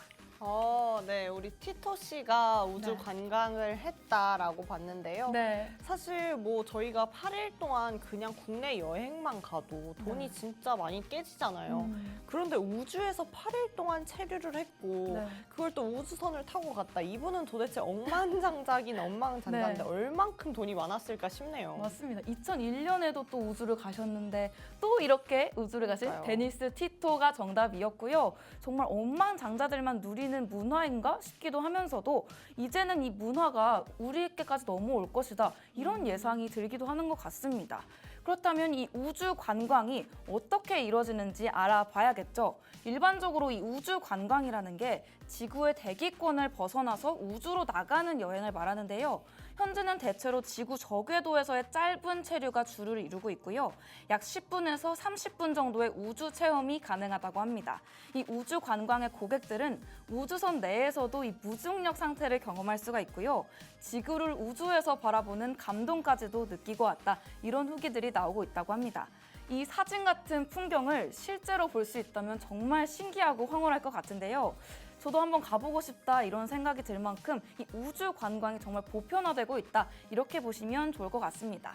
네, 우리 티토 씨가 우주 네. 관광을 했다라고 봤는데요. 네. 사실 뭐 저희가 8일 동안 그냥 국내 여행만 가도 돈이 네. 진짜 많이 깨지잖아요. 그런데 우주에서 8일 동안 체류를 했고 네. 그걸 또 우주선을 타고 갔다. 이분은 도대체 억만장자긴 억만장자인데 네. 얼만큼 돈이 많았을까 싶네요. 맞습니다. 2001년에도 또 우주를 가셨는데 또 이렇게 우주를 가신 그러니까요. 데니스 티토가 정답이었고요. 정말 억만장자들만 누리는 문화인가 싶기도 하면서도 이제는 이 문화가 우리에게까지 넘어올 것이다. 이런 예상이 들기도 하는 것 같습니다. 그렇다면 이 우주 관광이 어떻게 이루어지는지 알아봐야겠죠. 일반적으로 이 우주 관광이라는 게 지구의 대기권을 벗어나서 우주로 나가는 여행을 말하는데요. 현재는 대체로 지구 저궤도에서의 짧은 체류가 주를 이루고 있고요. 약 10분에서 30분 정도의 우주 체험이 가능하다고 합니다. 이 우주 관광의 고객들은 우주선 내에서도 이 무중력 상태를 경험할 수가 있고요. 지구를 우주에서 바라보는 감동까지도 느끼고 왔다. 이런 후기들이 나오고 있다고 합니다. 이 사진 같은 풍경을 실제로 볼 수 있다면 정말 신기하고 황홀할 것 같은데요. 저도 한번 가보고 싶다 이런 생각이 들 만큼 이 우주 관광이 정말 보편화되고 있다 이렇게 보시면 좋을 것 같습니다.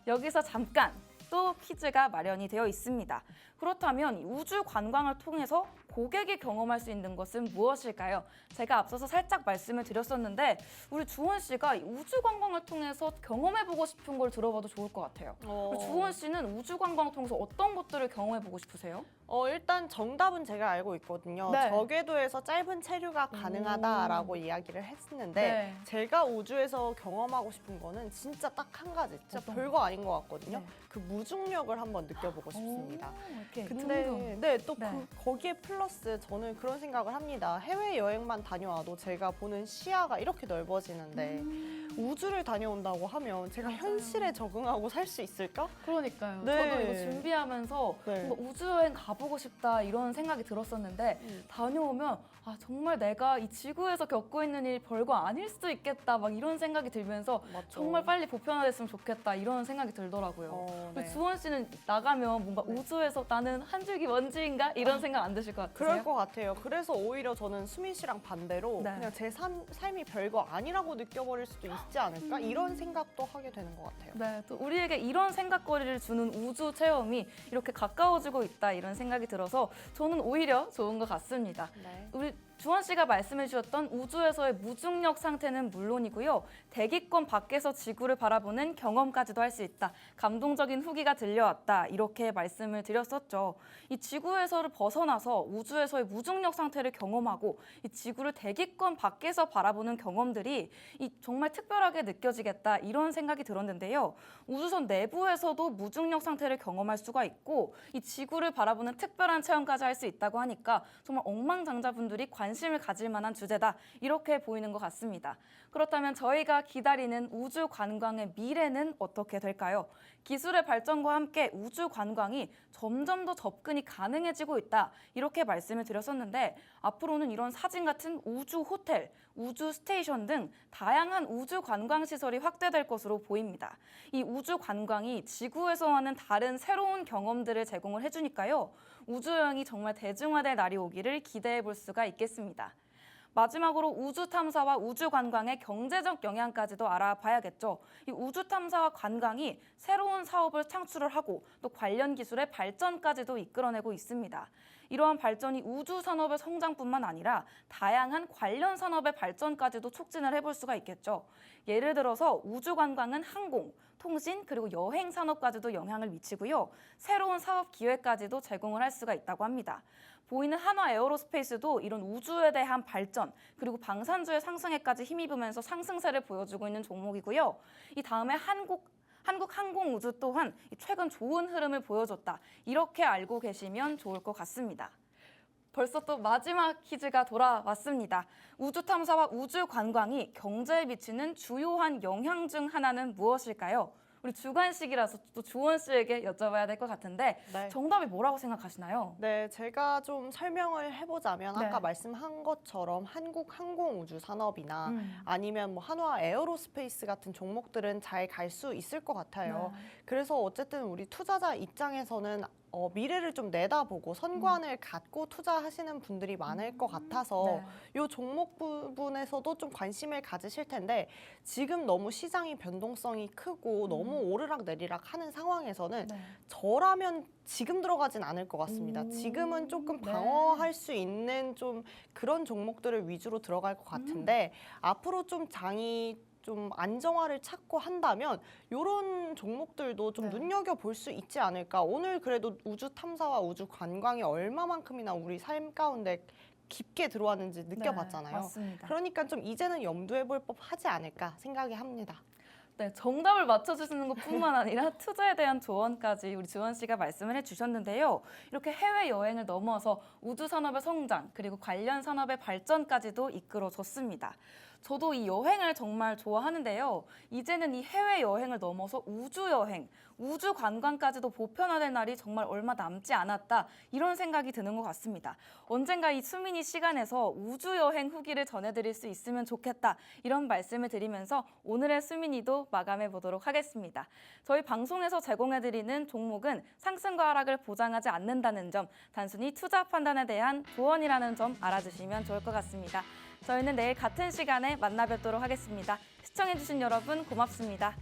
여기서 잠깐 또 퀴즈가 마련이 되어 있습니다. 그렇다면 이 우주 관광을 통해서 고객이 경험할 수 있는 것은 무엇일까요? 제가 앞서서 살짝 말씀을 드렸었는데 우리 주원 씨가 이 우주 관광을 통해서 경험해보고 싶은 걸 들어봐도 좋을 것 같아요. 우리 주원 씨는 우주 관광을 통해서 어떤 것들을 경험해보고 싶으세요? 일단 정답은 제가 알고 있거든요. 네. 저궤도에서 짧은 체류가 가능하다라고 이야기를 했었는데 네. 제가 우주에서 경험하고 싶은 거는 진짜 딱 한 가지. 진짜 어떤 별거 아닌 것 같거든요. 네. 그 무중력을 한번 느껴보고 싶습니다. 이렇게 근데 둥둥. 네, 또 네. 거기에 플러스 저는 그런 생각을 합니다. 해외여행만 다녀와도 제가 보는 시야가 이렇게 넓어지는데 우주를 다녀온다고 하면 제가 현실에 적응하고 살 수 있을까? 그러니까요. 네. 저도 이거 준비하면서 네. 뭔가 우주여행 가보고 싶다 이런 생각이 들었었는데 다녀오면 아 정말 내가 이 지구에서 겪고 있는 일 별거 아닐 수도 있겠다 막 이런 생각이 들면서 맞죠. 정말 빨리 보편화됐으면 좋겠다 이런 생각이 들더라고요. 네. 주원 씨는 나가면 뭔가 우주에서 나는 한 줄기 먼지인가 이런 생각 안 드실 것 같으세요? 그럴 것 같아요. 그래서 오히려 저는 수민 씨랑 반대로 네. 그냥 제 삶이 별거 아니라고 느껴버릴 수도 있지 않을까? 이런 생각도 하게 되는 것 같아요. 네, 또 우리에게 이런 생각거리를 주는 우주 체험이 이렇게 가까워지고 있다 이런 생각이 들어서 저는 오히려 좋은 것 같습니다. 네. 우리 주원 씨가 말씀해 주셨던 우주에서의 무중력 상태는 물론이고요. 대기권 밖에서 지구를 바라보는 경험까지도 할 수 있다. 감동적인 후기가 들려왔다. 이렇게 말씀을 드렸었죠. 이 지구에서를 벗어나서 우주에서의 무중력 상태를 경험하고 이 지구를 대기권 밖에서 바라보는 경험들이 이 정말 특별하게 느껴지겠다. 이런 생각이 들었는데요. 우주선 내부에서도 무중력 상태를 경험할 수가 있고 이 지구를 바라보는 특별한 체험까지 할 수 있다고 하니까 정말 억만장자분들이 관심을 가질 만한 주제다. 이렇게 보이는 것 같습니다. 그렇다면 저희가 기다리는 우주 관광의 미래는 어떻게 될까요? 기술의 발전과 함께 우주 관광이 점점 더 접근이 가능해지고 있다. 이렇게 말씀을 드렸었는데 앞으로는 이런 사진 같은 우주 호텔, 우주 스테이션 등 다양한 우주 관광 시설이 확대될 것으로 보입니다. 이 우주 관광이 지구에서와는 다른 새로운 경험들을 제공을 해주니까요. 우주 여행이 정말 대중화될 날이 오기를 기대해 볼 수가 있겠습니다. 마지막으로 우주 탐사와 우주 관광의 경제적 영향까지도 알아봐야겠죠. 이 우주 탐사와 관광이 새로운 사업을 창출을 하고 또 관련 기술의 발전까지도 이끌어내고 있습니다. 이러한 발전이 우주 산업의 성장뿐만 아니라 다양한 관련 산업의 발전까지도 촉진을 해볼 수가 있겠죠. 예를 들어서 우주 관광은 항공, 통신 그리고 여행 산업까지도 영향을 미치고요. 새로운 사업 기회까지도 제공을 할 수가 있다고 합니다. 보이는 한화 에어로스페이스도 이런 우주에 대한 발전 그리고 방산주의 상승에까지 힘입으면서 상승세를 보여주고 있는 종목이고요. 이 다음에 한국항공우주 또한 최근 좋은 흐름을 보여줬다. 이렇게 알고 계시면 좋을 것 같습니다. 벌써 또 마지막 퀴즈가 돌아왔습니다. 우주 탐사와 우주 관광이 경제에 미치는 주요한 영향 중 하나는 무엇일까요? 우리 주관식이라서 또 주원 씨에게 여쭤봐야 될 것 같은데 네. 정답이 뭐라고 생각하시나요? 네, 제가 좀 설명을 해보자면 네. 아까 말씀한 것처럼 한국항공우주산업이나 아니면 뭐 한화 에어로스페이스 같은 종목들은 잘 갈 수 있을 것 같아요. 네. 그래서 어쨌든 우리 투자자 입장에서는 미래를 좀 내다보고 선관을 갖고 투자하시는 분들이 많을 것 같아서 이 종목 부분에서도 좀 관심을 가지실 텐데 지금 너무 시장이 변동성이 크고 너무 오르락 내리락 하는 상황에서는 저라면 지금 들어가진 않을 것 같습니다. 지금은 조금 방어할 수 있는 좀 그런 종목들을 위주로 들어갈 것 같은데 앞으로 좀 장이 좀 안정화를 찾고 한다면 이런 종목들도 좀 눈여겨볼 수 있지 않을까. 오늘 그래도 우주 탐사와 우주 관광이 얼마만큼이나 우리 삶 가운데 깊게 들어왔는지 느껴봤잖아요. 맞습니다. 그러니까 좀 이제는 염두해 볼 법하지 않을까 생각이 합니다. 네, 정답을 맞춰주시는 것뿐만 아니라 투자에 대한 조언까지 우리 주원 씨가 말씀을 해주셨는데요. 이렇게 해외여행을 넘어서 우주산업의 성장 그리고 관련 산업의 발전까지도 이끌어줬습니다. 저도 이 여행을 정말 좋아하는데요. 이제는 이 해외여행을 넘어서 우주여행, 우주 관광까지도 보편화될 날이 정말 얼마 남지 않았다. 이런 생각이 드는 것 같습니다. 언젠가 이 수민이 시간에서 우주여행 후기를 전해드릴 수 있으면 좋겠다. 이런 말씀을 드리면서 오늘의 수민이도 마감해 보도록 하겠습니다. 저희 방송에서 제공해드리는 종목은 상승과 하락을 보장하지 않는다는 점, 단순히 투자 판단에 대한 조언이라는 점 알아주시면 좋을 것 같습니다. 저희는 내일 같은 시간에 만나 뵙도록 하겠습니다. 시청해주신 여러분 고맙습니다.